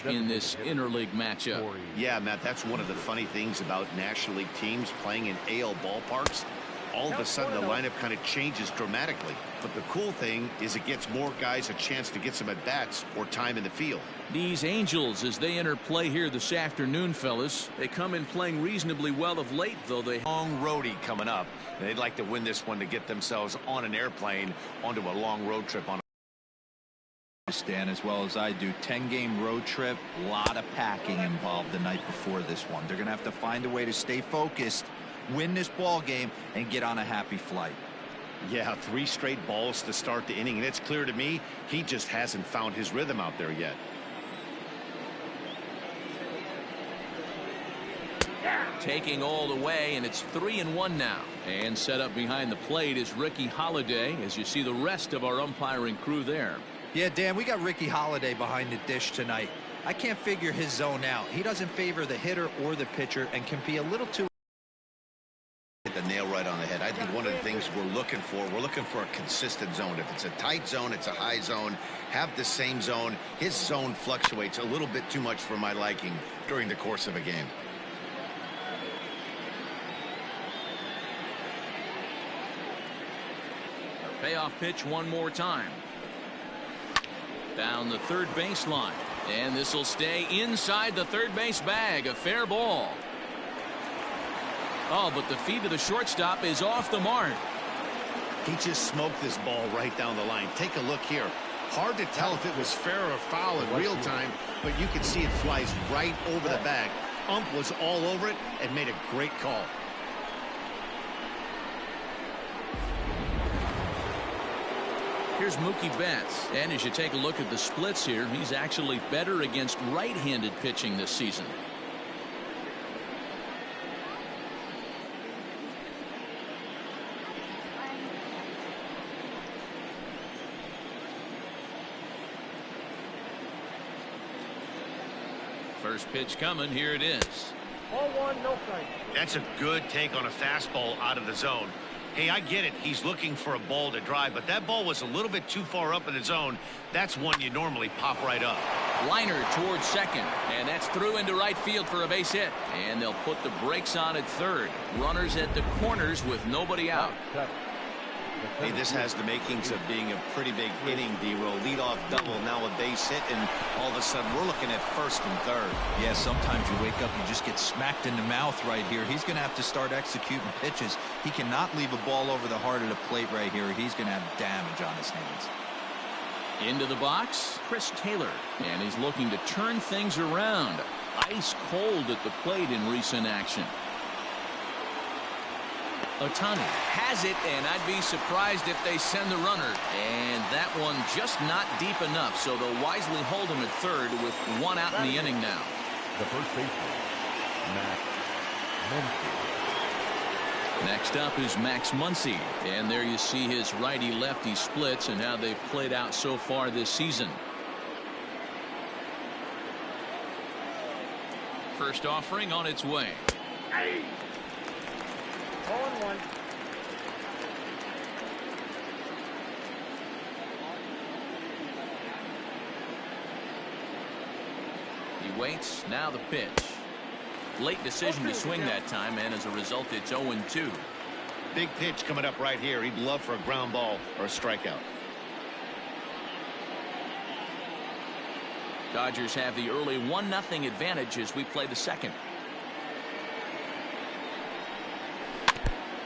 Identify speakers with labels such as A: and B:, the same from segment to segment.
A: in this interleague matchup.
B: Yeah, Matt, that's one of the funny things about National League teams playing in AL ballparks. All of a sudden, the lineup kind of changes dramatically. But the cool thing is it gets more guys a chance to get some at-bats or time in the field.
A: These Angels, as they enter play here this afternoon, fellas, they come in playing reasonably well of late, though they
B: long roadie coming up. They'd like to win this one to get themselves on an airplane onto a long road trip on.
C: Stan, as well as I do, 10-game road trip, a lot of packing involved the night before this one. They're going to have to find a way to stay focused, win this ball game, and get on a happy flight.
B: Yeah, 3 straight balls to start the inning, and it's clear to me he just hasn't found his rhythm out there yet.
A: Taking all the way, and it's 3-1 now. And set up behind the plate is Ricky Holiday, as you see the rest of our umpiring crew there.
C: Yeah, Dan, we got Ricky Holiday behind the dish tonight. I can't figure his zone out. He doesn't favor the hitter or the pitcher and can be a little too.
B: Hit the nail right on the head. I think one of the things we're looking for a consistent zone. If it's a tight zone, it's a high zone. Have the same zone. His zone fluctuates a little bit too much for my liking during the course of a game.
A: Payoff pitch one more time. Down the third baseline. And this will stay inside the third base bag. A fair ball. Oh, but the feed to the shortstop is off the mark.
B: He just smoked this ball right down the line. Take a look here. Hard to tell if it was fair or foul in real time, but you can see it flies right over the bag. Ump was all over it and made a great call.
A: Here's Mookie Betts, and as you take a look at the splits here, he's actually better against right-handed pitching this season. First pitch coming, here it is.
D: 0-1, no strike.
B: That's a good take on a fastball out of the zone. Hey, I get it. He's looking for a ball to drive, but that ball was a little bit too far up in the zone. That's one you normally pop right up.
A: Liner towards second, and that's through into right field for a base hit. And they'll put the brakes on at third. Runners at the corners with nobody out.
B: Hey, this has the makings of being a pretty big inning, D-roll. Leadoff double, now a base hit, and all of a sudden we're looking at first and third.
C: Yeah, sometimes you wake up and you just get smacked in the mouth right here. He's going to have to start executing pitches. He cannot leave a ball over the heart of the plate right here. He's going to have damage on his hands.
A: Into the box, Chris Taylor, and he's looking to turn things around. Ice cold at the plate in recent action. Ohtani has it, and I'd be surprised if they send the runner. And that one just not deep enough, so they'll wisely hold him at third with one out in the inning now.
D: The first baseman, Max Muncy.
A: Next up is Max Muncy, and there you see his righty-lefty splits and how they've played out so far this season. First offering on its way.
D: 0-1.
A: He waits. Now the pitch. Late decision to swing that time, and as a result, it's 0-2.
B: Big pitch coming up right here. He'd love for a ground ball or a strikeout.
A: Dodgers have the early 1-0 advantage as we play the second.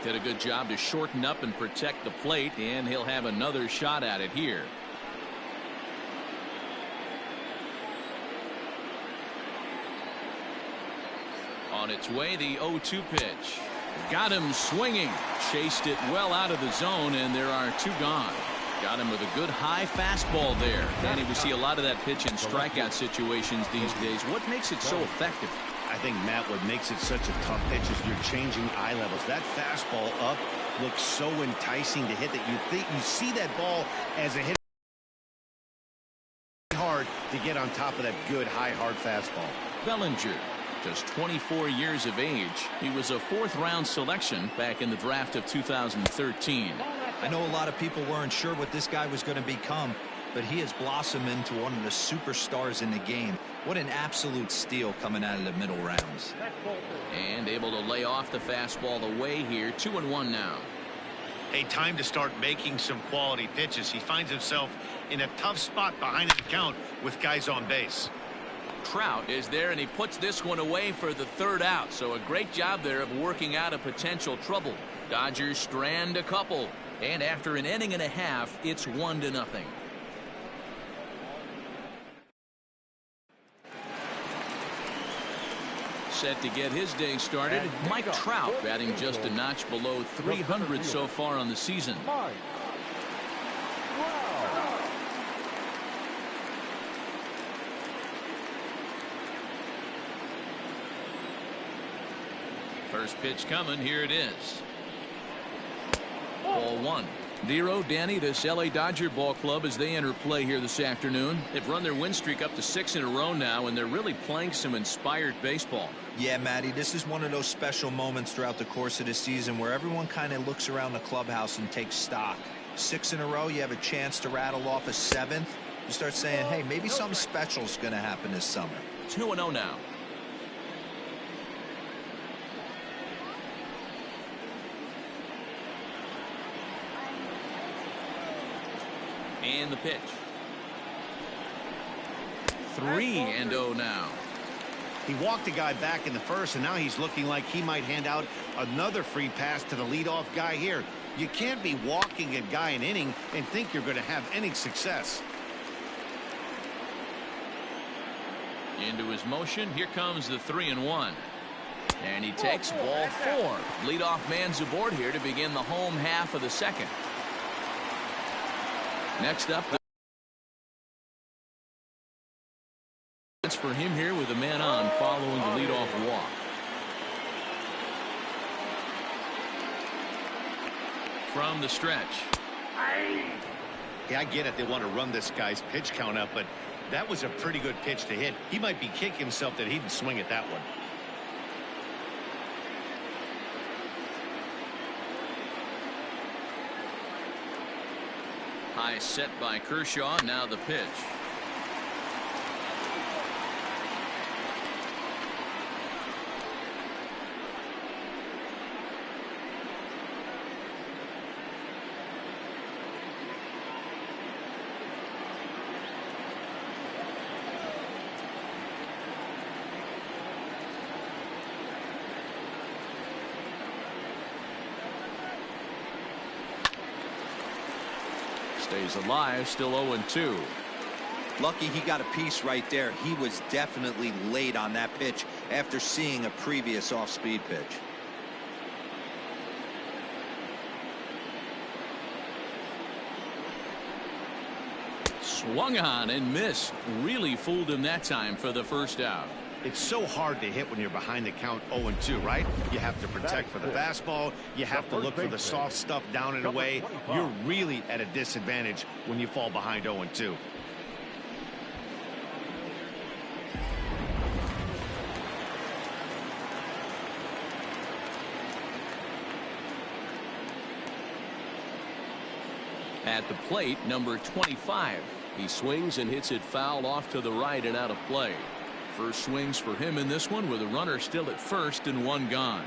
A: Did a good job to shorten up and protect the plate, and he'll have another shot at it here. On its way, the 0-2 pitch. Got him swinging. Chased it well out of the zone, and there are 2 gone. Got him with a good high fastball there. Danny, we see a lot of that pitch in strikeout situations these days. What makes it so effective?
B: I think, Matt, what makes it such a tough pitch is you're changing eye levels. That fastball up looks so enticing to hit that you see that ball as a hit hard to get on top of that good high hard fastball.
A: Bellinger, just 24 years of age. He was a 4th-round selection back in the draft of 2013.
C: I know a lot of people weren't sure what this guy was going to become. but he has blossomed into one of the superstars in the game. What an absolute steal coming out of the middle rounds.
A: And able to lay off the fastball away here. 2-1 now.
B: A time to start making some quality pitches. He finds himself in a tough spot behind the count with guys on base.
A: Trout is there, and he puts this one away for the third out. So a great job there of working out a potential trouble. Dodgers strand a couple, and after an inning and a half, it's 1-0. Set to get his day started, Mike Trout batting just a notch below 300 so far on the season. First pitch coming. Here it is. Ball one. Nero, Danny, this LA Dodger ball club as they enter play here this afternoon. They've run their win streak up to 6 in a row now, and they're really playing some inspired baseball.
C: Yeah, Matty, this is one of those special moments throughout the course of the season where everyone kind of looks around the clubhouse and takes stock. 6 in a row, you have a chance to rattle off a 7th. You start saying, hey, maybe something special is going to happen this summer.
A: 2-0 now. And the pitch. 3-0 now.
B: He walked a guy back in the first, and now he's looking like he might hand out another free pass to the leadoff guy here. You can't be walking a guy an inning and think you're going to have any success.
A: Into his motion. Here comes the 3-1. And he takes ball 4. Leadoff man's aboard here to begin the home half of the second. Next up, that's for him here with a man on following the leadoff walk. From the stretch.
B: Yeah, I get it. They want to run this guy's pitch count up, but that was a pretty good pitch to hit. He might be kicking himself that he didn't swing at that one.
A: High set by Kershaw. Now the pitch. Stays alive, still 0-2.
C: Lucky he got a piece right there. He was definitely late on that pitch after seeing a previous off-speed pitch.
A: Swung on and missed. Really fooled him that time for the first out.
B: It's so hard to hit when you're behind the count 0-2, right? You have to protect for the fastball. You have to look for the soft stuff down and away. You're really at a disadvantage when you fall behind 0-2.
A: At the plate, number 25. He swings and hits it foul off to the right and out of play. First swings for him in this one with a runner still at first and one gone.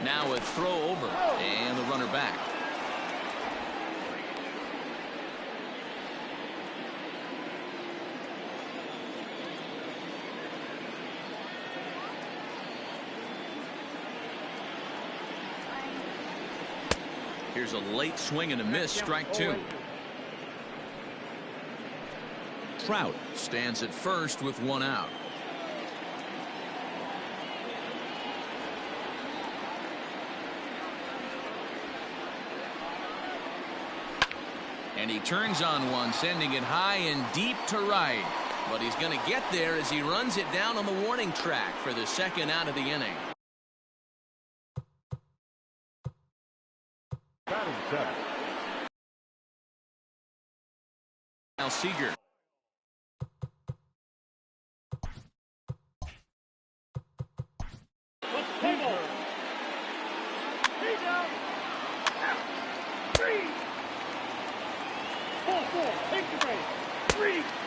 A: Now a throw over and the runner back. Here's a late swing and a miss. Strike 2. Trout stands at first with one out. And he turns on one, sending it high and deep to right. But he's going to get there as he runs it down on the warning track for the second out of the inning. Now Seager.
D: 3.